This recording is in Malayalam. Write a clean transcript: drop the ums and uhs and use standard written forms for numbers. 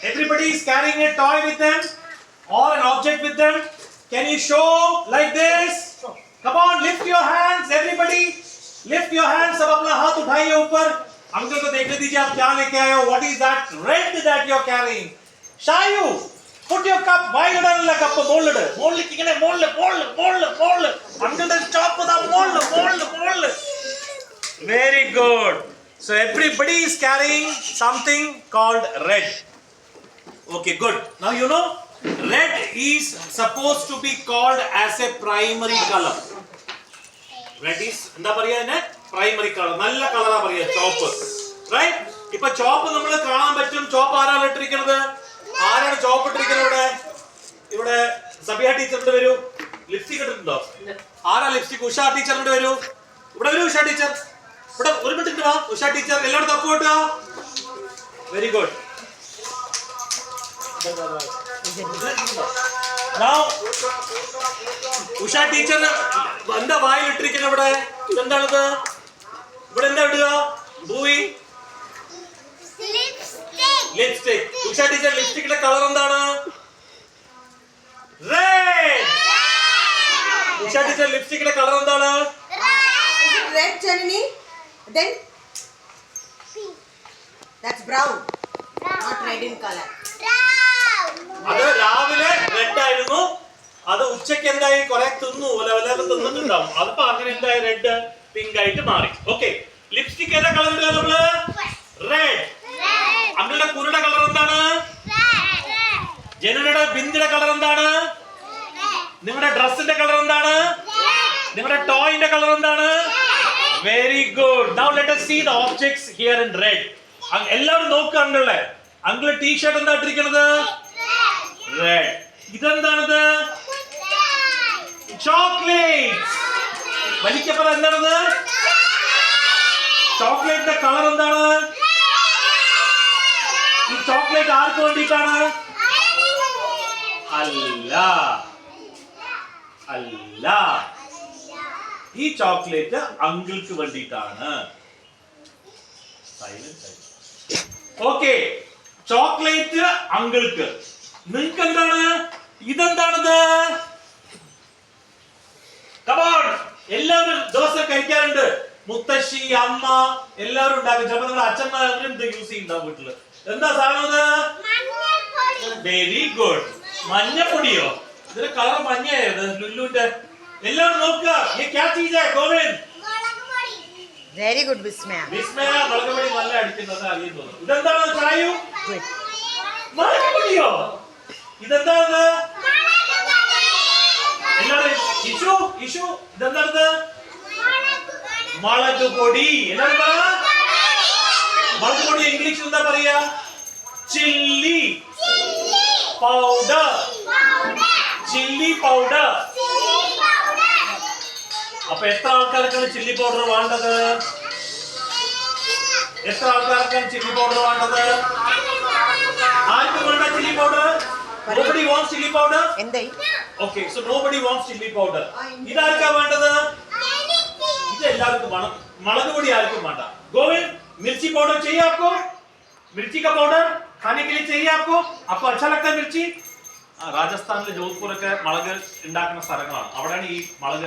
Everybody is carrying a toy with them or an object with them. Can you show like this? Come on, lift your hands, everybody. Lift your hands. सब अपना हाथ उठाइए ऊपर. अंकल को देखने दीजिए आप क्या लेके आए हो. What is that red that you are carrying? Shayu, put your cup. Why you don't like cup? Mold. कितने mold. Uncle then stop with that mold. Very good. So everybody is carrying something called red. Okay, good. Now you know red is supposed to be called as a primary color. Red is എന്താ പറയാ ഇതിനെ primary color. നല്ല കളറാ പറയാ ചോപ്പ്. Right? ഇപ്പോ ചോപ്പ് നമ്മൾ കാണാൻ പറ്റും. ചോപ്പ് ആരാണ് ഇട്ടിരിക്കുന്നത്? ആരാണ് ചോപ്പ് ഇട്ടിരിക്കുന്നത് ഇവിടെ സബിയ ടീച്ചറിന്റെ വരൂ. ലിപ്സ്റ്റിക് ഇട്ടിട്ടുണ്ടോ? ആരാ ലിപ്സ്റ്റിക്? ഉഷ ടീച്ചറിന്റെ വരൂ. ഇവിടെ വരൂ ഉഷ ടീച്ചർ. ഇവിടെ ഒരു മിനിറ്റ് വാ ഉഷ ടീച്ചർ. എല്ലാവരും തപ്പ് കൊട്ടുക. Very good. Now Usha teacher എന്താ വായിൽ ഇട്ടിരിക്കുന്നത് ഇവിടെ? ഇതെന്താണിത്? ഇവിടെ എന്താ ഇടുക? ഭൂവി ലിപ്സ്റ്റിക്. ഉഷ ടീച്ചർ ലിപ്സ്റ്റിക്കിന്റെ കളർ എന്താണ്? റെഡ്. ഉഷ ടീച്ചർ ലിപ്സ്റ്റിക്കിന്റെ കളർ എന്താണ്? Red, Janani. Then that's brown. Not red in color. അത് രാവിലെ റെഡ് ആയിരുന്നു. അത് ഉച്ചയ്ക്ക് എന്തായി? കുറെ തിന്നു വല്ലതൊക്കെ തിന്നിട്ടുണ്ടാവും. അതിപ്പോ അങ്ങനെ എന്തായി? റെഡ് പിങ്ക് ആയിട്ട് മാറി. ഓക്കെ, ലിപ്സ്റ്റിക് ഏതാ കളർ ഇടുക നമ്മള്? റെഡ്. അമ്മയുടെ കുരുടെ കളർ എന്താണ്? ജനുയുടെ ബിന്ദിയുടെ കളർ എന്താണ്? നിങ്ങളുടെ ഡ്രസ്സിന്റെ കളർ എന്താണ്? നിങ്ങളുടെ ടോയിന്റെ കളർ എന്താണ്? Very good. Now let us see the objects here in red. എല്ലാവരും നോക്കുക അങ്കിളെ. അങ്കിള് ടീഷർട്ട് എന്താ ഇട്ടിരിക്കുന്നത്? റെഡ്. ഇതെന്താണിത്? ചോക്ലേറ്റ്. വലിക്കപ്പുറം എന്താണിത്? ചോക്ലേറ്റിന്റെ കളർ എന്താണ്? ഈ ചോക്ലേറ്റ് ആർക്ക് വേണ്ടിയിട്ടാണ്? അല്ല, ഈ ചോക്ലേറ്റ് അങ്കിൾക്ക് വേണ്ടിയിട്ടാണ്. ഓക്കെ, ചോക്ലേറ്റ് അങ്കിൾക്ക്. നിങ്ങൾക്ക് എന്താണ്? ഇതെന്താണിത്? കമോൺ, എല്ലാവരും ദിവസം കഴിക്കാറുണ്ട്. മുത്തശ്ശി, അമ്മ എല്ലാവരും ഉണ്ടാക്കും. ചിലപ്പോൾ നിങ്ങളുടെ അച്ഛന്മാരും ഇത് യൂസ് ചെയ്യുന്നുണ്ടാവും വീട്ടില്. എന്താ സാധനം? Very good. മഞ്ഞപ്പൊടിയോ? ഇതിന്റെ കളർ മഞ്ഞയായത് ലുല്ലുന്റെ. എല്ലാവരും നോക്കുക. ഗോവിന്ദ്. Very good, Vismaya. വിസ്മയ മുളക് പൊടി നല്ല അടിക്കുന്നത് അറിയുന്നു. ഇതെന്താണ് ചായു? മുളക് പൊടിയോ? ഇതെന്താണ്? എല്ലാവരും ഇഷു ഇതെന്താണ്? മുളക് പൊടി. എല്ലാവരും പറ. മുളക് പൊടി ഇംഗ്ലീഷിൽ എന്താ പറയാ? Chilli powder. Chilli powder. അപ്പൊ എത്ര ആൾക്കാർക്കാണ് ചില്ലി പൗഡർ വേണ്ടത്? എത്ര ആൾക്കാർക്കാണ് ചില്ലി പൗഡർ വേണ്ടത്? ആർക്കും വേണ്ട chilli powder? Nobody wants chili powder? Okay, so nobody wants chili powder. ഇതാർക്കാ വേണ്ടത്? ഇത് എല്ലാവർക്കും വേണം. മുളക് പൊടി ആർക്കും വേണ്ട. गोविंद, मिर्ची पाउडर चाहिए आपको? मिर्ची का पाउडर खाने के लिए चाहिए आपको? आपको अच्छा लगता है मिर्ची? രാജസ്ഥാനിലെ ജോധ്പൂർ ഒക്കെ മുളക് ഉണ്ടാക്കുന്ന സ്ഥലങ്ങളാണ്. അവിടെയാണ് ഈ മുളക്